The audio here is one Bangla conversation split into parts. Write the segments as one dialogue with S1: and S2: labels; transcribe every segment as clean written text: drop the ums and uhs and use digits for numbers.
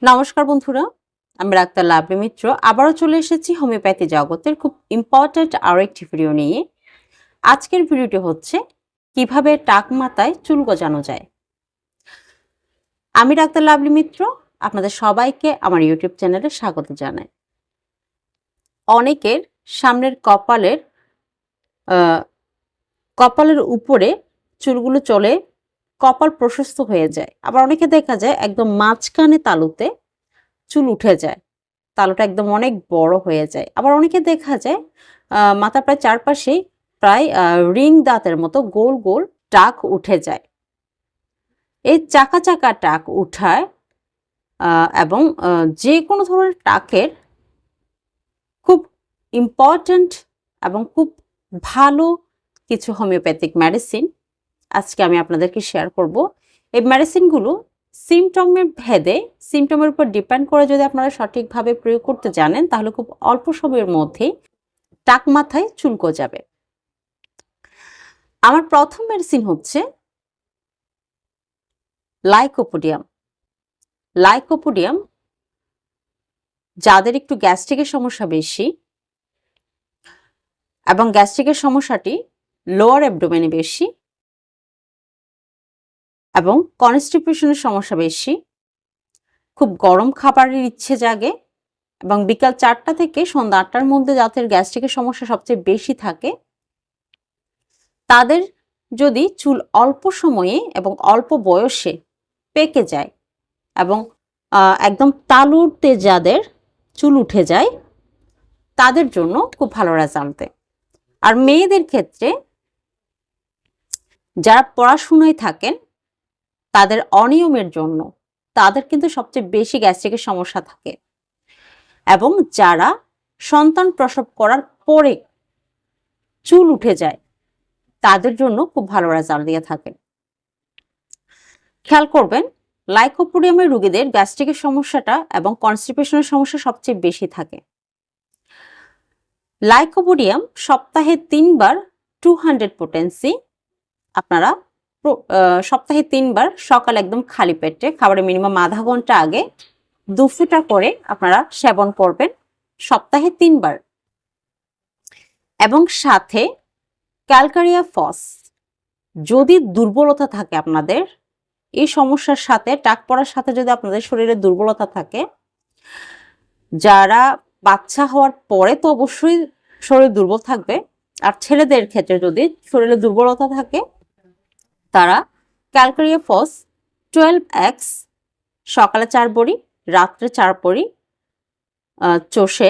S1: নমস্কার বন্ধুরা, আমি ডাক্তার লাভলি মিত্র আবারও চলে এসেছি হোমিওপ্যাথি জগতের খুব ইম্পর্ট্যান্ট আরও একটি ভিডিও নিয়ে। আজকের ভিডিওটি হচ্ছে কিভাবে টাক মাথায় চুল গজানো যায়। আমি ডাক্তার লাভলি মিত্র আপনাদের সবাইকে আমার ইউটিউব চ্যানেলে স্বাগত জানাই। অনেকের সামনের কপালের উপরে চুলগুলো চলে কপাল প্রশস্ত হয়ে যায়, আবার অনেকে দেখা যায় একদম মাঝখানে তালুতে চুল উঠে যায়, তালুটা একদম অনেক বড় হয়ে যায়। আবার অনেকে দেখা যায় মাথার প্রায় চারপাশেই প্রায় রিং দাঁতের মতো গোল গোল টাক উঠে যায়। এই চাকা চাকা টাক উঠায় এবং যে কোনো ধরনের টাকের খুব ইম্পর্ট্যান্ট এবং খুব ভালো কিছু হোমিওপ্যাথিক মেডিসিন আজকে আমি আপনাদেরকে শেয়ার করব। এই মেডিসিনগুলো সিমটমের উপর ডিপেন্ড করে যদি আপনারা সঠিকভাবে প্রয়োগ করতে জানেন তাহলে খুব অল্প সময়ের মধ্যেই টাক মাথায় চুল গজাবে। আমার প্রথম মেডিসিন হচ্ছে লাইকোপোডিয়াম। যাদের একটু গ্যাস্ট্রিকের সমস্যা বেশি এবং গ্যাস্ট্রিকের সমস্যাটি লোয়ার অ্যাবডোমেনে বেশি এবং কনস্টিপেশনের সমস্যা বেশি, খুব গরম খাবারের ইচ্ছে জাগে এবং বিকাল 4টা থেকে সন্ধ্যা 8টার মধ্যে যাদের গ্যাস্ট্রিকের সমস্যা সবচেয়ে বেশি থাকে, তাদের যদি চুল অল্প সময়ে এবং অল্প বয়সে পেকে যায় এবং একদম তালুতে যাদের চুল উঠে যায় তাদের জন্য খুব ভালো রেজাল্ট দেয়। আর মেয়েদের ক্ষেত্রে যারা পড়াশোনায় থাকেন তাদের অনিয়মের জন্য তাদের কিন্তু সবচেয়ে বেশি গ্যাস্ট্রিকের সমস্যা থাকে এবং যারা সন্তান প্রসব করার পরে চুল উঠে যায় তাদের জন্য খুব ভালো রেজাল্ট দিয়ে থাকে। খেয়াল করবেন, লাইকোপোডিয়ামের রোগীদের গ্যাস্ট্রিকের সমস্যাটা এবং কনস্টিপেশনের সমস্যা সবচেয়ে বেশি থাকে। লাইকোপোডিয়াম সপ্তাহে 3 বার 200 পোটেন্সি আপনারা সপ্তাহে 3 বার সকালে একদম খালি পেটে খাবারের মিনিমাম আধা ঘন্টা আগে 2 ফোঁটা করে আপনারা সেবন করবেন সপ্তাহে 3 বার। এবং সাথে ক্যালকারিয়া ফস, যদি দুর্বলতা থাকে আপনাদের এই সমস্যার সাথে, টাক পড়ার সাথে যদি আপনাদের শরীরে দুর্বলতা থাকে, যারা বাচ্চা হওয়ার পরে তো অবশ্যই শরীর দুর্বল থাকবে, আর ছেলেদের ক্ষেত্রে যদি শরীরে দুর্বলতা থাকে তারা ক্যালকারিয়া ফস 12x সকালে 4 বড়ি রাত্রে 4 বড়ি চষে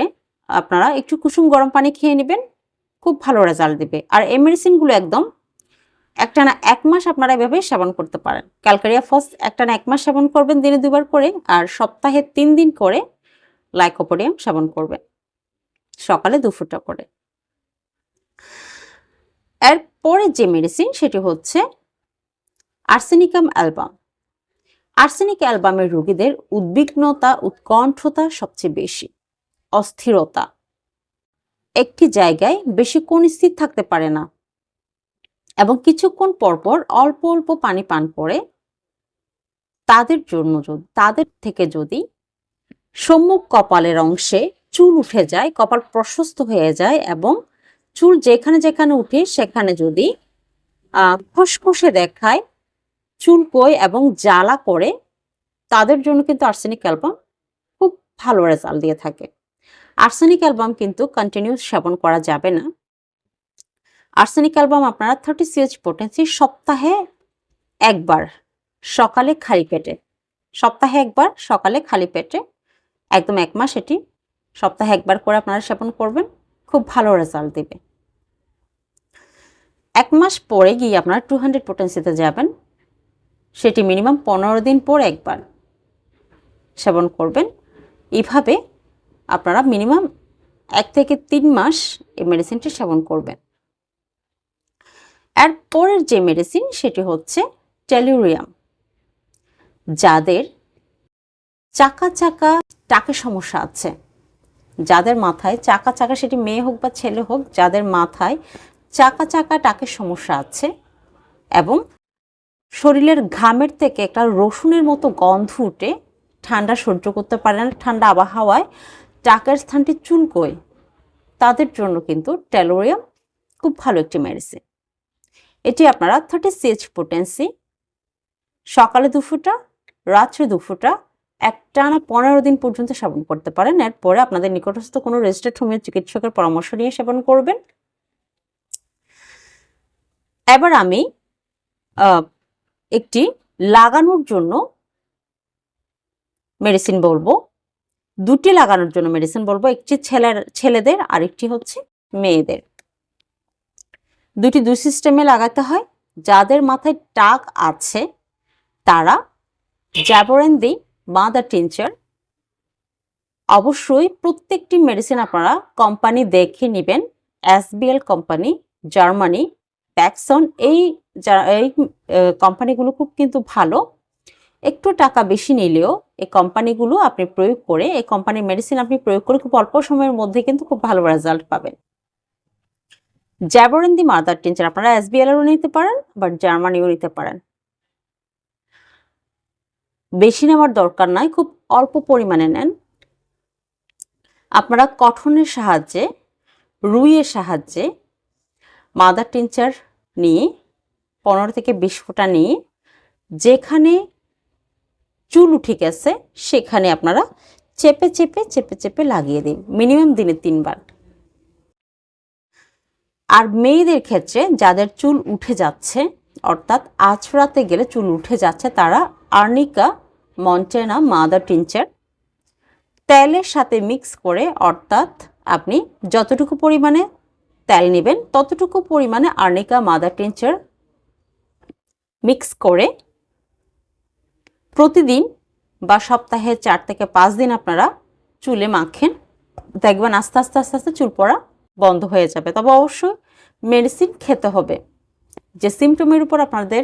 S1: আপনারা একটু কুসুম গরম পানি খেয়ে নেবেন, খুব ভালো রেজাল্ট দিবে। আর এই মেডিসিনগুলো একদম একটানা 1 মাস আপনারা এভাবে সেবন করতে পারেন। ক্যালকারিয়া ফস একটানা 1 মাস সেবন করবেন দিনে 2 বার করে, আর সপ্তাহে 3 দিন করে লাইকোপোডিয়াম সেবন করবেন সকালে 2 ফোঁটা করে। এরপরে যে মেডিসিন সেটি হচ্ছে আর্সেনিকাম অ্যালবাম। আর্সেনিক অ্যালবামের রোগীদের উদ্বিগ্নতা, উৎকণ্ঠতা সবচেয়ে বেশি, অস্থিরতা, একটি জায়গায় বেশিক্ষণ স্থির থাকতে পারে না এবং কিছুক্ষণ পরপর অল্প অল্প পানি পান করে, তাদের থেকে যদি সম্মুখ কপালের অংশে চুল উঠে যায়, কপাল প্রশস্ত হয়ে যায় এবং চুল যেখানে যেখানে উঠে সেখানে যদি খসখসে দেখায়, চুলকোয় এবং জ্বালা করে, তাদের জন্য কিন্তু আর্সেনিক অ্যালবাম খুব ভালো রেজাল্ট দিয়ে থাকে। আর্সেনিক অ্যালবাম কিন্তু কন্টিনিউস সেবন করা যাবে না। আর্সেনিক অ্যালবাম আপনারা 30 CH পোটেন্সি সপ্তাহে 1 বার সকালে খালি পেটে, সপ্তাহে 1 বার সকালে খালি পেটে একদম 1 মাস এটি সপ্তাহে 1 বার করে আপনারা সেবন করবেন, খুব ভালো রেজাল্ট দিবে। 1 মাস পরে গিয়ে আপনারা 200 পোটেন্সিতে যাবেন, সেটি মিনিমাম 15 দিন পর 1 বার সেবন করবেন। এইভাবে আপনারা মিনিমাম 1 থেকে 3 মাস এই মেডিসিনটি সেবন করবেন। এর পরের যে মেডিসিন সেটি হচ্ছে টেলুরিয়াম। যাদের চাকা চাকা টাকের সমস্যা আছে, যাদের মাথায় চাকা চাকা, সেটি মেয়ে হোক বা ছেলে হোক, যাদের মাথায় চাকা চাকা টাকের সমস্যা আছে এবং শরীরের ঘামের থেকে একটা রসুনের মতো গন্ধ উঠে, ঠান্ডা সহ্য করতে পারে না, ঠান্ডা আবহাওয়ায় টাকের স্থানটি চুলকোয়, তাদের জন্য কিন্তু টেলোরিয়াম খুব ভালো একটি মেডিসিন। এটি আপনারা 30 CH পোটেন্সি সকালে 2 ফোঁটা, রাত্রে 2 ফোঁটা একটানা 15 দিন পর্যন্ত সেবন করতে পারেন। এরপরে আপনাদের নিকটস্থ কোনো রেজিস্টার্ড হোমিও চিকিৎসকের পরামর্শ নিয়ে সেবন করবেন। এবার আমি একটি লাগানোর জন্য মেডিসিন বলবো, দুটি লাগানোর জন্য মেডিসিন বলবো, একটি ছেলেদের আর একটি হচ্ছে মেয়েদের। দুই সিস্টেমে লাগাতে হয়। যাদের মাথায় টাক আছে তারা জ্যাবোরেন্দি মাদার টিনচার, অবশ্যই প্রত্যেকটি মেডিসিন আপনারা কোম্পানি দেখে নেবেন। SBL কোম্পানি, জার্মানি, প্যাকসন, এই কোম্পানিগুলো খুব কিন্তু ভালো। একটু টাকা বেশি নিলেও এই কোম্পানিগুলো আপনি প্রয়োগ করে, এই কোম্পানির মেডিসিন আপনি প্রয়োগ করে খুব অল্প সময়ের মধ্যে কিন্তু খুব ভালো রেজাল্ট পাবেন। জ্যাবোরেন্দি মাদার টিনচার আপনারা SBL এরও নিতে পারেন, বাট জার্মানিও নিতে পারেন। বেশি নেওয়ার দরকার নাই, খুব অল্প পরিমাণে নেন। আপনারা কটনের সাহায্যে, রুইয়ের সাহায্যে মাদার টিনচার নিয়ে 15 থেকে 20 ফোঁটা নিয়ে যেখানে চুল উঠে গেছে সেখানে আপনারা চেপে চেপে চেপে চেপে লাগিয়ে দিন, মিনিমাম দিনে 3 বার। আর মেয়েদের ক্ষেত্রে যাদের চুল উঠে যাচ্ছে, অর্থাৎ আঁচড়াতে গেলে চুল উঠে যাচ্ছে, তারা আর্নিকা মন্টেনা মাদার টিনচার তেলের সাথে মিক্স করে, অর্থাৎ আপনি যতটুকু পরিমাণে তেল নেবেন ততটুকু পরিমাণে আর্নিকা মাদার টিনচার মিক্স করে প্রতিদিন বা সপ্তাহে 4 থেকে 5 দিন আপনারা চুলে মাখেন। দেখবেন আস্তে আস্তে আস্তে আস্তে চুল পড়া বন্ধ হয়ে যাবে। তবে অবশ্যই মেডিসিন খেতে হবে। যে সিমটমের উপর আপনাদের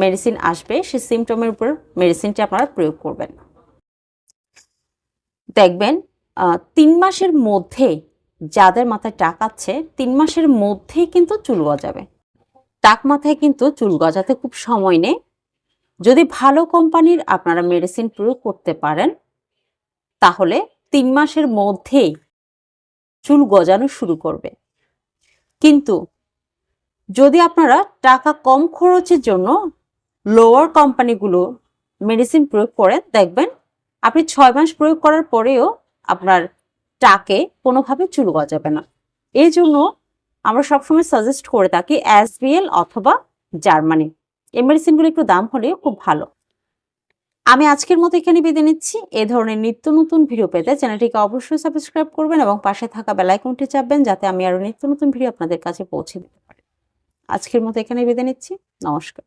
S1: মেডিসিন আসবে সেই সিমটমের উপর মেডিসিনটি আপনারা প্রয়োগ করবেন। দেখবেন 3 মাসের মধ্যে যাদের মাথায় টাক আছে 3 মাসের মধ্যেই কিন্তু চুল গজাবে। টাক মাথায় কিন্তু চুল গজাতে খুব সময় নেই। যদি ভালো কোম্পানির আপনারা মেডিসিন প্রয়োগ করতে পারেন তাহলে 3 মাসের মধ্যেই চুল গজানো শুরু করবে। কিন্তু যদি আপনারা টাকা কম খরচের জন্য লোয়ার কোম্পানিগুলো মেডিসিন প্রয়োগ করেন, দেখবেন আপনি 6 মাস প্রয়োগ করার পরেও আপনার টাকে কোনোভাবে চুল গজাবে না। এই জন্য আমরা সবসময় সাজেস্ট করে থাকি SBL অথবা জার্মানি। এই মেডিসিনগুলো একটু দাম হলেও খুব ভালো। আমি আজকের মতো এখানে বিদায় নিচ্ছি। এই ধরনের নিত্য নতুন ভিডিও পেতে চ্যানেলটিকে অবশ্যই সাবস্ক্রাইব করবেন এবং পাশে থাকা বেল আইকনটি চাপবেন যাতে আমি আরো নিত্য নতুন ভিডিও আপনাদের কাছে পৌঁছে দিতে পারি। আজকের মতো এখানে বিদায় নিচ্ছি। নমস্কার।